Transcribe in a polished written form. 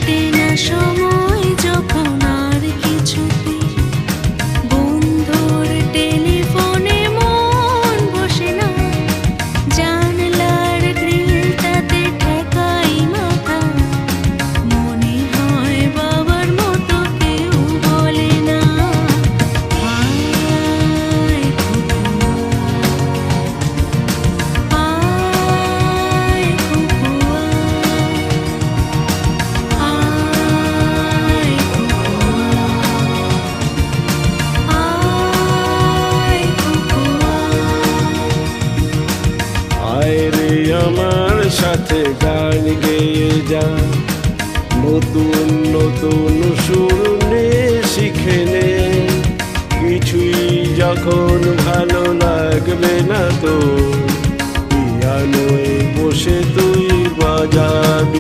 কাটে না সময় যখন আর কিছুতে বন্ধুর টেলিফোনে মন বসে না, জানলার গ্রিলটাতে ঠেকাই মাথা, মনে হয় বাবার মতো কেউ বলে না, আয় খুকু আয়, খুকু আয়, আয় রে আমার সাথে গান গেয়ে যা, নতুন নতুন সুর নে শিখে নে, কিছুই যখন ভালো লাগবে না তো পিয়ানোয় বসে তুই বাজাবি।